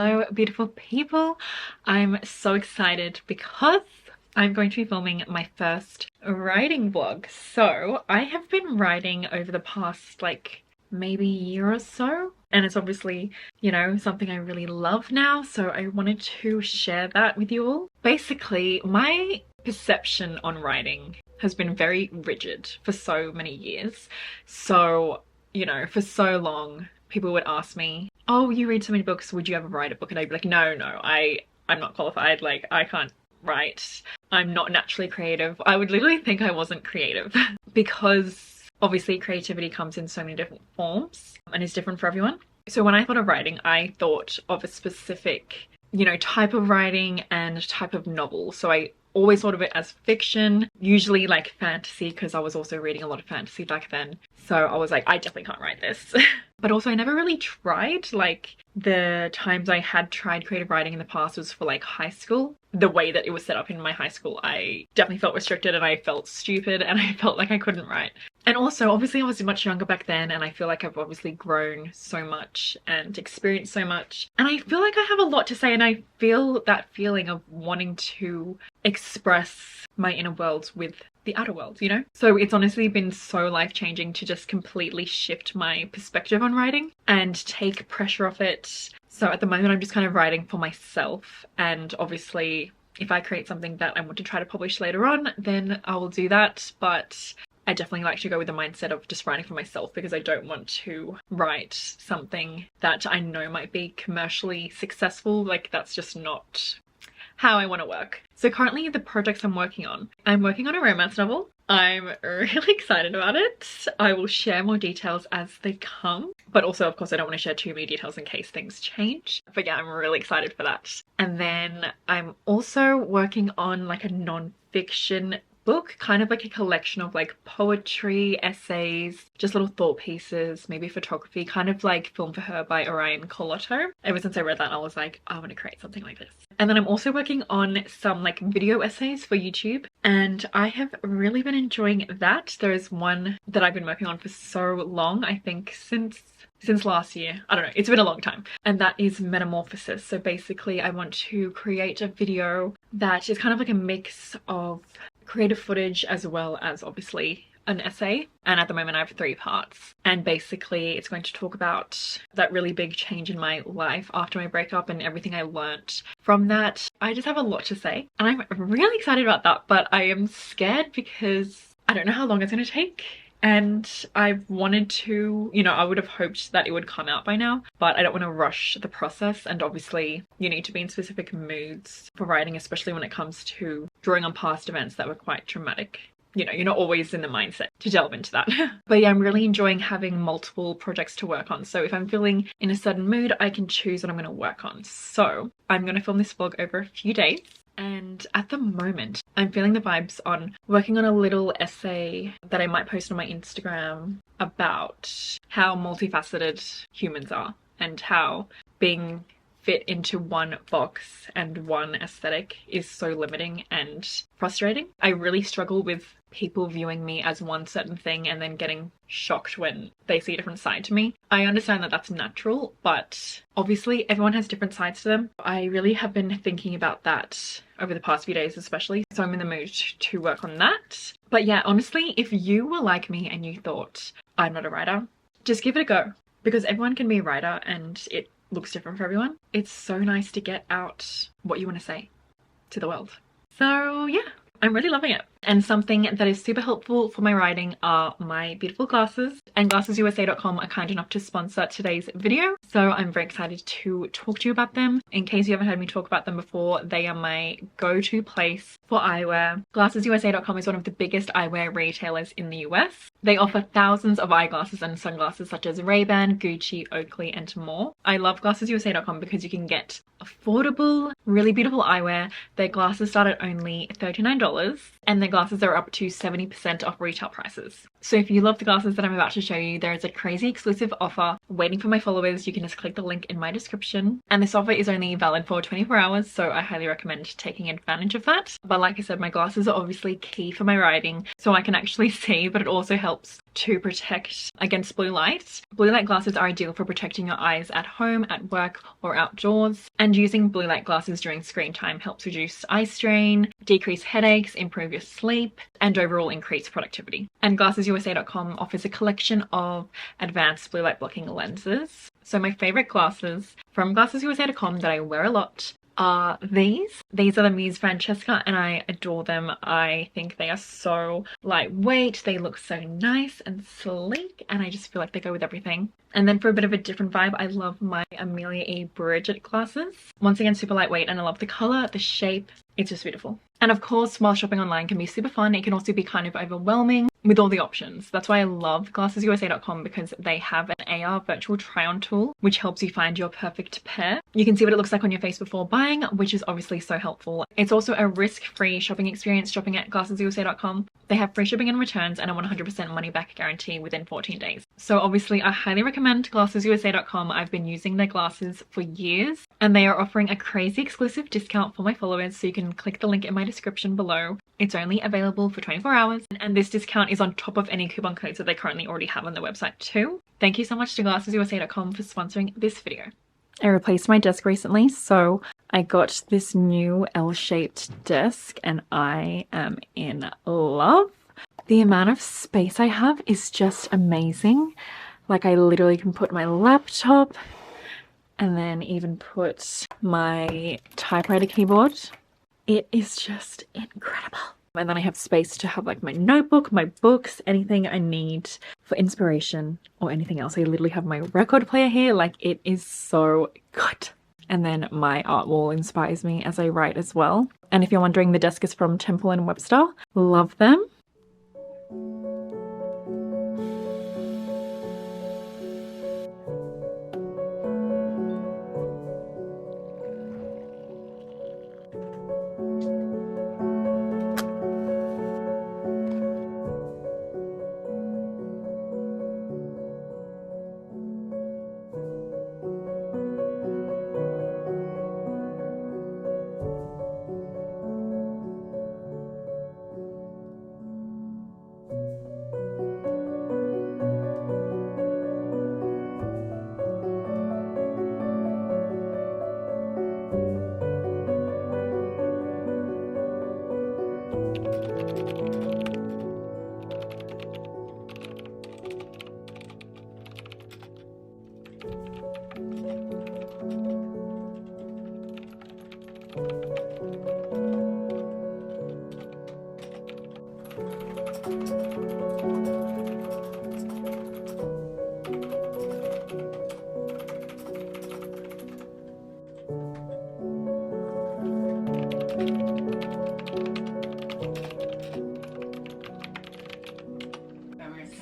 Hello beautiful people. I'm so excited because I'm going to be filming my first writing vlog. So I have been writing over the past like maybe year or so, and it's obviously, you know, something I really love now, so I wanted to share that with you all. Basically, my perception on writing has been very rigid for so many years. So, you know, for so long people would ask me, oh, you read so many books, would you ever write a book? And I'd be like, no, I'm not qualified. Like, I can't write. I'm not naturally creative. I would literally think I wasn't creative because obviously creativity comes in so many different forms and is different for everyone. So when I thought of writing, I thought of a specific, you know, type of writing and type of novel. So I always thought of it as fiction, usually like fantasy, because I was also reading a lot of fantasy back then. So I was like, I definitely can't write this. But also I never really tried. Like, the times I had tried creative writing in the past was for like high school. The way that it was set up in my high school, I definitely felt restricted and I felt stupid and I felt like I couldn't write. And also, obviously I was much younger back then, and I feel like I've obviously grown so much and experienced so much. And I feel like I have a lot to say, and I feel that feeling of wanting to express my inner world with the outer world, you know? So it's honestly been so life-changing to just completely shift my perspective on writing and take pressure off it. So at the moment I'm just kind of writing for myself, and obviously if I create something that I want to try to publish later on, then I will do that. But I definitely like to go with the mindset of just writing for myself, because I don't want to write something that I know might be commercially successful. Like, that's just not how I want to work. So currently the projects I'm working on a romance novel. I'm really excited about it. I will share more details as they come, but also of course I don't want to share too many details in case things change. But yeah, I'm really excited for that. And then I'm also working on like a non-fiction book, kind of like a collection of like poetry, essays, just little thought pieces, maybe photography, kind of like Film for Her by Orion Colotto. Ever since I read that, I was like, I want to create something like this. And then I'm also working on some like video essays for YouTube, and I have really been enjoying that. There is one that I've been working on for so long, I think since last year. I don't know, it's been a long time. And that is Metamorphosis. So basically I want to create a video that is kind of like a mix of creative footage as well as obviously an essay. And at the moment I have 3 parts, and basically it's going to talk about that really big change in my life after my breakup and everything I learnt from that. I just have a lot to say, and I'm really excited about that, but I am scared because I don't know how long it's going to take. And I've wanted to, you know, I would have hoped that it would come out by now, but I don't want to rush the process. And obviously you need to be in specific moods for writing, especially when it comes to drawing on past events that were quite traumatic. You know, you're not always in the mindset to delve into that. But yeah, I'm really enjoying having multiple projects to work on. So if I'm feeling in a certain mood, I can choose what I'm going to work on. So I'm going to film this vlog over a few days. And at the moment, I'm feeling the vibes on working on a little essay that I might post on my Instagram about how multifaceted humans are and how being fit into one box and one aesthetic is so limiting and frustrating. I really struggle with people viewing me as one certain thing and then getting shocked when they see a different side to me. I understand that that's natural, but obviously everyone has different sides to them. I really have been thinking about that over the past few days especially, so I'm in the mood to work on that. But yeah, honestly, if you were like me and you thought I'm not a writer, just give it a go, because everyone can be a writer and it looks different for everyone. It's so nice to get out what you want to say to the world. So yeah, I'm really loving it. And something that is super helpful for my writing are my beautiful glasses, and GlassesUSA.com are kind enough to sponsor today's video. So I'm very excited to talk to you about them. In case you haven't heard me talk about them before, they are my go-to place for eyewear. GlassesUSA.com is one of the biggest eyewear retailers in the US. They offer thousands of eyeglasses and sunglasses such as Ray-Ban, Gucci, Oakley, and more. I love GlassesUSA.com because you can get affordable, really beautiful eyewear. Their glasses start at only $39, and their glasses are up to 70% off retail prices. So if you love the glasses that I'm about to show you, there is a crazy exclusive offer waiting for my followers, you can just click the link in my description. And this offer is only valid for 24 hours, so I highly recommend taking advantage of that. But like I said, my glasses are obviously key for my writing, so I can actually see, but it also helps to protect against blue light. Blue light glasses are ideal for protecting your eyes at home, at work, or outdoors. And using blue light glasses during screen time helps reduce eye strain, decrease headaches, improve your sleep, and overall increase productivity. And GlassesUSA.com offers a collection of advanced blue light blocking lenses. So my favorite glasses from GlassesUSA.com that I wear a lot are these. These are the Muse Francesca, and I adore them. I think they are so lightweight, they look so nice and sleek, and I just feel like they go with everything. And then for a bit of a different vibe, I love my Amelia E. Bridget glasses. Once again, super lightweight, and I love the color, the shape. It's just beautiful. And of course, while shopping online can be super fun, it can also be kind of overwhelming with all the options. That's why I love GlassesUSA.com, because they have an AR virtual try-on tool, which helps you find your perfect pair. You can see what it looks like on your face before buying, which is obviously so helpful. It's also a risk-free shopping experience shopping at GlassesUSA.com. They have free shipping and returns and a 100% money-back guarantee within 14 days. So obviously, I highly recommend GlassesUSA.com. I've been using their glasses for years, and they are offering a crazy exclusive discount for my followers, so you can click the link in my description below. It's only available for 24 hours, and this discount is on top of any coupon codes that they currently already have on their website too. Thank you so much to GlassesUSA.com for sponsoring this video. I replaced my desk recently, so I got this new L-shaped desk and I am in love. The amount of space I have is just amazing. Like, I literally can put my laptop and then even put my typewriter keyboard. It is just incredible. And then I have space to have like my notebook, my books, anything I need for inspiration or anything else. I literally have my record player here. Like, it is so good. And then my art wall inspires me as I write as well. And if you're wondering, the desk is from Temple & Webster. Love them.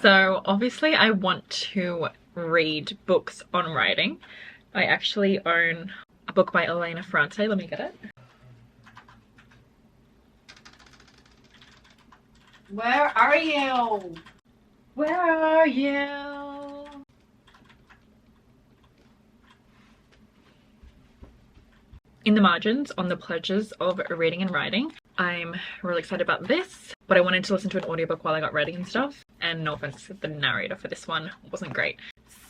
So obviously I want to read books on writing. I actually own a book by Elena Ferrante. Let me get it. Where are you? Where are you? In the margins on the pleasures of reading and writing, I'm really excited about this, but I wanted to listen to an audiobook while I got ready and stuff, and no offense, the narrator for this one wasn't great.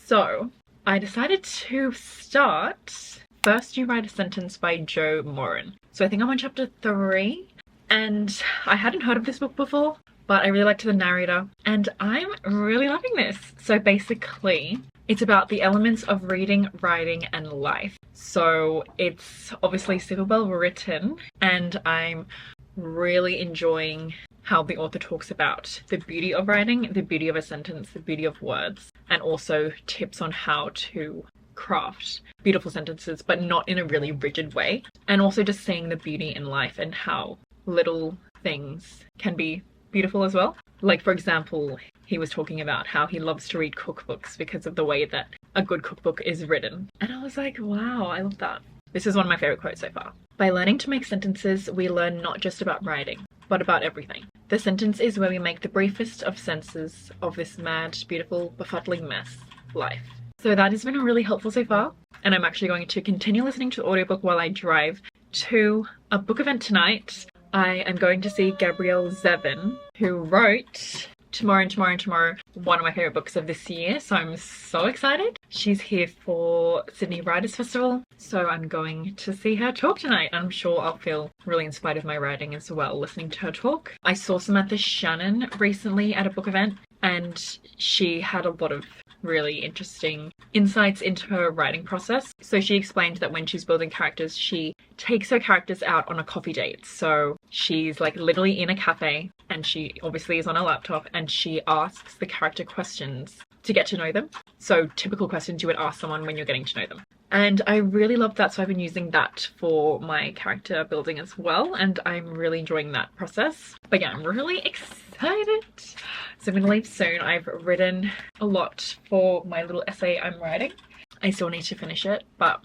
So I decided to start First You Write a Sentence by Jo Morin. So I think I'm on chapter 3, and I hadn't heard of this book before, but I really liked the narrator, and I'm really loving this. So basically, it's about the elements of reading, writing, and life. So it's obviously super well written, and I'm really enjoying how the author talks about the beauty of writing, the beauty of a sentence, the beauty of words, and also tips on how to craft beautiful sentences, but not in a really rigid way. And also just seeing the beauty in life and how little things can be beautiful as well. Like, for example, he was talking about how he loves to read cookbooks because of the way that a good cookbook is written. And I was like, wow, I love that. This is one of my favorite quotes so far. By learning to make sentences, we learn not just about writing, but about everything. The sentence is where we make the briefest of senses of this mad, beautiful, befuddling mess, life. So that has been really helpful so far, and I'm actually going to continue listening to the audiobook while I drive to a book event tonight. I am going to see Gabrielle Zevin, who wrote Tomorrow and Tomorrow and Tomorrow, one of my favourite books of this year, so I'm so excited. She's here for Sydney Writers Festival, so I'm going to see her talk tonight. I'm sure I'll feel really inspired of my writing as well listening to her talk. I saw Samantha Shannon recently at a book event, and she had a lot of really interesting insights into her writing process. So she explained that when she's building characters, she takes her characters out on a coffee date. So she's like literally in a cafe, and she obviously is on a laptop, and she asks the character questions to get to know them. So typical questions you would ask someone when you're getting to know them. And I really loved that, so I've been using that for my character building as well, and I'm really enjoying that process. But yeah, I'm really excited. So I'm gonna leave soon. I've written a lot for my little essay I'm writing. I still need to finish it, but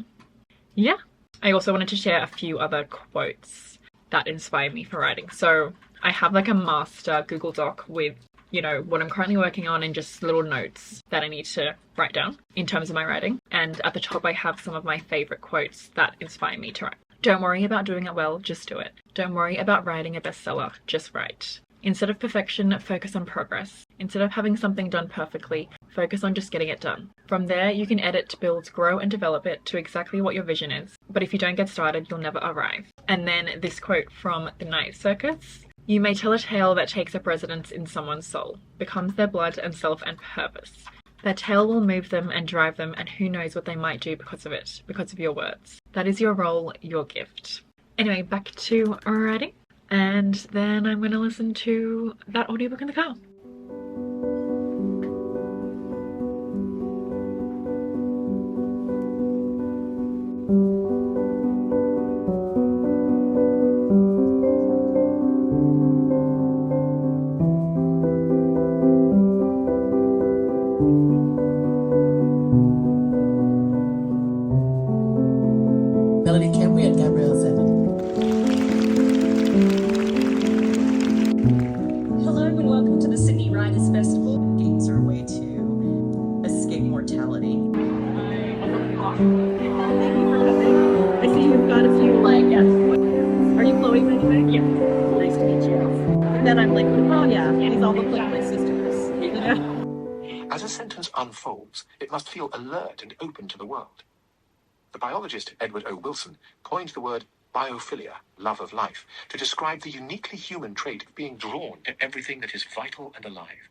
yeah. I also wanted to share a few other quotes that inspire me for writing. So I have like a master Google Doc with, you know, what I'm currently working on and just little notes that I need to write down in terms of my writing. And at the top I have some of my favorite quotes that inspire me to write. Don't worry about doing it well, just do it. Don't worry about writing a bestseller, just write. Instead of perfection, focus on progress. Instead of having something done perfectly, focus on just getting it done. From there, you can edit, build, grow, and develop it to exactly what your vision is. But if you don't get started, you'll never arrive. And then this quote from The Night Circus. You may tell a tale that takes up residence in someone's soul, becomes their blood and self and purpose. That tale will move them and drive them, and who knows what they might do because of it, because of your words. That is your role, your gift. Anyway, back to writing. And then I'm going to listen to that audiobook in the car. Melanie Camry and Gabrielle Zevin. Hello and welcome to the Sydney Writers Festival. Games are a way to escape mortality. I see you've got a few Yes. Are you Chloe, by the way? Yeah. Nice to meet you. And then I'm like, oh yeah, these all look like my sisters. As a sentence unfolds, it must feel alert and open to the world. The biologist Edward O. Wilson coined the word biophilia, love of life, to describe the uniquely human trait of being drawn to everything that is vital and alive.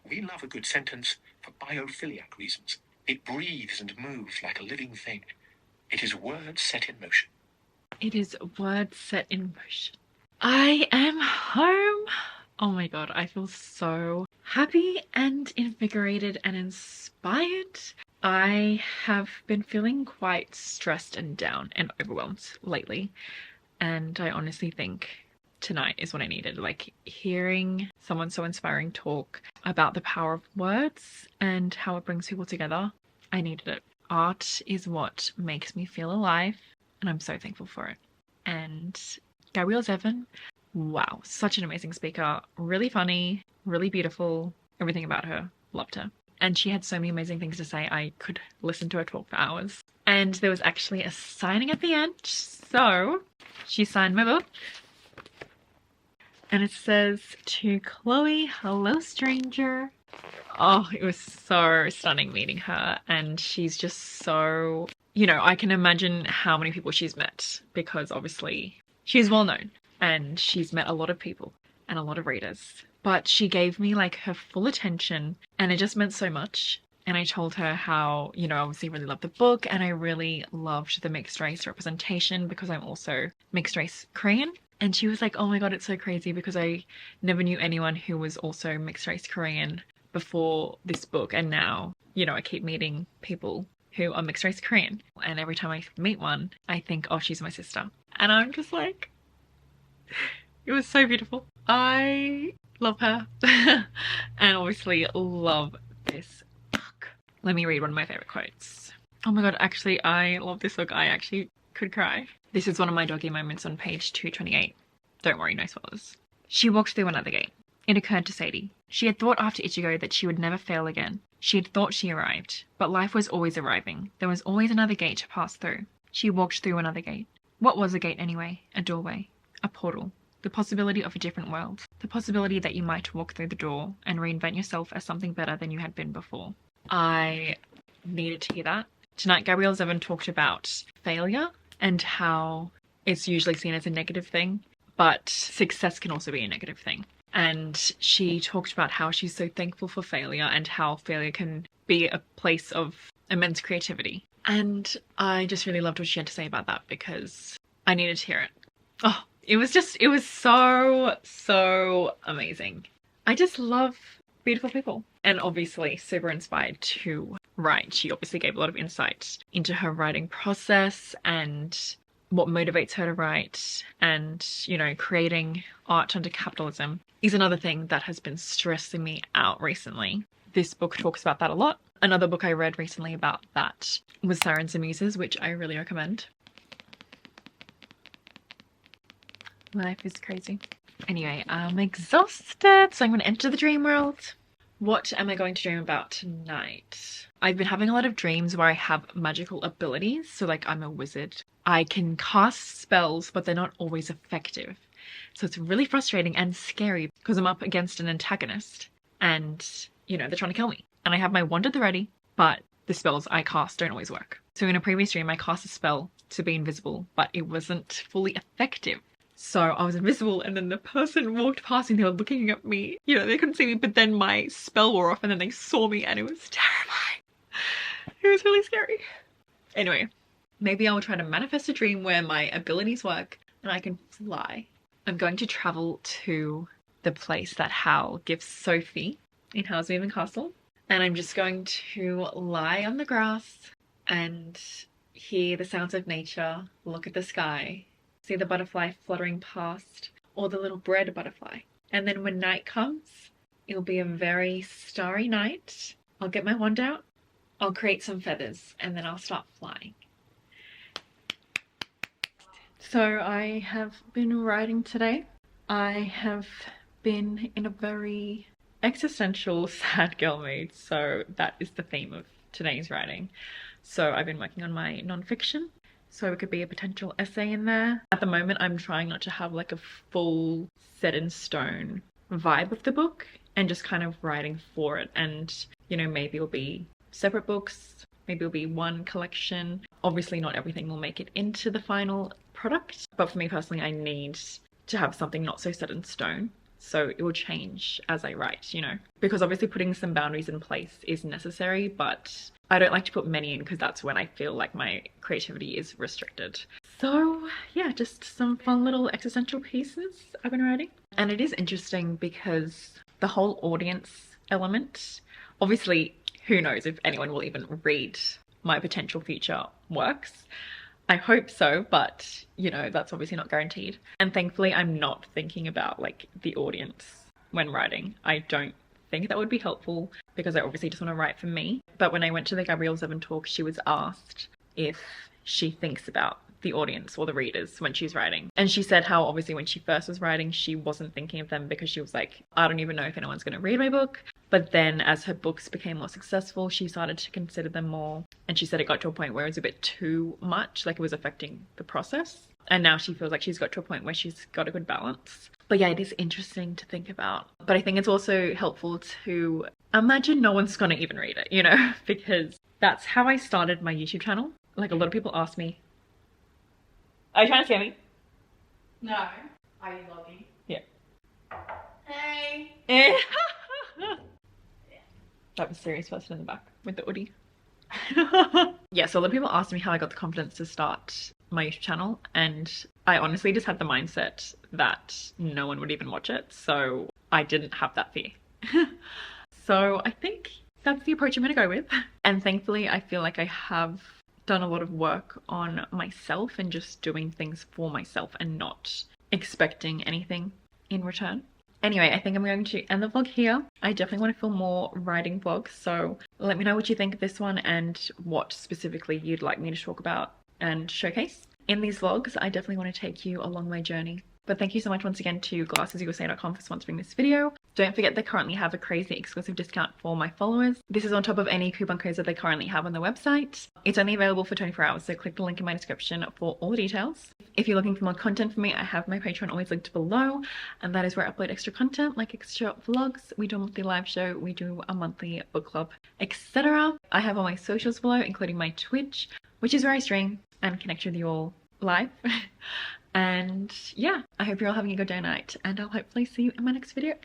We love a good sentence for biophiliac reasons. It breathes and moves like a living thing. It is words set in motion. It is words set in motion. I am home. Oh my god, I feel so happy and invigorated and inspired. I have been feeling quite stressed and down and overwhelmed lately, and I honestly think tonight is what I needed. Like, hearing someone so inspiring talk about the power of words and how it brings people together, I needed it. Art is what makes me feel alive, and I'm so thankful for it. And Gabrielle Zevin, wow, such an amazing speaker, really funny, really beautiful, everything about her, loved her. And she had so many amazing things to say. I could listen to her talk for hours. And there was actually a signing at the end. So she signed my book. And it says, "To Chloe, hello stranger." Oh, it was so stunning meeting her. And she's just so, you know, I can imagine how many people she's met, because obviously she's well known and she's met a lot of people and a lot of readers. But she gave me like her full attention, and it just meant so much. And I told her how, you know, I obviously really loved the book, and I really loved the mixed race representation because I'm also mixed race Korean. And she was like, oh my god, it's so crazy because I never knew anyone who was also mixed race Korean before this book. And now, you know, I keep meeting people who are mixed race Korean. And every time I meet one, I think, oh, she's my sister. And I'm just like, it was so beautiful. I love her. And obviously love this book. Let me read one of my favorite quotes. Oh my god, actually, I love this book. I actually could cry. This is one of my doggy moments on page 228. Don't worry, no spoilers. She walked through another gate. It occurred to Sadie. She had thought after Ichigo that she would never fail again. She had thought she arrived, but life was always arriving. There was always another gate to pass through. She walked through another gate. What was a gate anyway? A doorway. A portal. The possibility of a different world. The possibility that you might walk through the door and reinvent yourself as something better than you had been before. I needed to hear that. Tonight, Gabrielle Zevin talked about failure and how it's usually seen as a negative thing, but success can also be a negative thing. And she talked about how she's so thankful for failure and how failure can be a place of immense creativity. And I just really loved what she had to say about that because I needed to hear it. Oh, it was so amazing. I just love beautiful people and obviously super inspired to write. She obviously gave a lot of insight into her writing process and what motivates her to write, and, you know, creating art under capitalism is another thing that has been stressing me out recently. This book talks about that a lot. Another book I read recently about that was Sirens and Muses, which I really recommend. Life is crazy. Anyway, I'm exhausted, so I'm going to enter the dream world. What am I going to dream about tonight? I've been having a lot of dreams where I have magical abilities. So like I'm a wizard. I can cast spells, but they're not always effective. So it's really frustrating and scary because I'm up against an antagonist and, you know, they're trying to kill me. And I have my wand at the ready, but the spells I cast don't always work. So in a previous dream, I cast a spell to be invisible, but it wasn't fully effective. So I was invisible and then the person walked past and they were looking at me. You know, they couldn't see me, but then my spell wore off and then they saw me and it was terrifying. It was really scary. Anyway, maybe I will try to manifest a dream where my abilities work and I can fly. I'm going to travel to the place that Hal gives Sophie in Houseweaving Castle. And I'm just going to lie on the grass and hear the sounds of nature, look at the sky, see the butterfly fluttering past, or the little bread butterfly. And then when night comes, it'll be a very starry night. I'll get my wand out, I'll create some feathers, and then I'll start flying. So I have been writing today. I have been in a very existential, sad girl mood, so that is the theme of today's writing. So I've been working on my non-fiction, so it could be a potential essay in there. At the moment, I'm trying not to have like a full set in stone vibe of the book and just kind of writing for it. And, you know, maybe it'll be separate books, maybe it'll be one collection. Obviously not everything will make it into the final product, but for me personally, I need to have something not so set in stone. So it will change as I write, you know, because obviously putting some boundaries in place is necessary, but I don't like to put many in because that's when I feel like my creativity is restricted. So yeah, just some fun little existential pieces I've been writing. And it is interesting because the whole audience element, obviously, who knows if anyone will even read my potential future works. I hope so, but you know, that's obviously not guaranteed. And thankfully, I'm not thinking about like the audience when writing. I don't think that would be helpful because I obviously just want to write for me. But when I went to the Gabrielle Zevin talk, she was asked if she thinks about the audience or the readers when she's writing. And she said how obviously when she first was writing, she wasn't thinking of them because she was like, I don't even know if anyone's going to read my book. But then as her books became more successful, she started to consider them more. And she said it got to a point where it was a bit too much, like it was affecting the process. And now she feels like she's got to a point where she's got a good balance. But yeah, it is interesting to think about. But I think it's also helpful to imagine no one's going to even read it, you know, because that's how I started my YouTube channel. Like a lot of people ask me, are you trying to scare me? No. Are you logging? Yeah. Hey. That was a serious person in the back with the hoodie. Yeah, so a lot of people asked me how I got the confidence to start my YouTube channel, and I honestly just had the mindset that no one would even watch it, so I didn't have that fear. So I think that's the approach I'm going to go with. And thankfully, I feel like I have done a lot of work on myself and just doing things for myself and not expecting anything in return. Anyway, I think I'm going to end the vlog here. I definitely want to film more writing vlogs, so let me know what you think of this one and what specifically you'd like me to talk about and showcase. In these vlogs, I definitely want to take you along my journey But thank you so much once again to GlassesUSA.com for sponsoring this video. Don't forget they currently have a crazy exclusive discount for my followers. This is on top of any coupon codes that they currently have on their website. It's only available for 24 hours, so click the link in my description for all the details. If you're looking for more content from me, I have my Patreon always linked below, and that is where I upload extra content like extra vlogs. We do a monthly live show, we do a monthly book club, etc. I have all my socials below, including my Twitch, which is where I stream and connect with you all live. And yeah, I hope you're all having a good day or night, and I'll hopefully see you in my next video.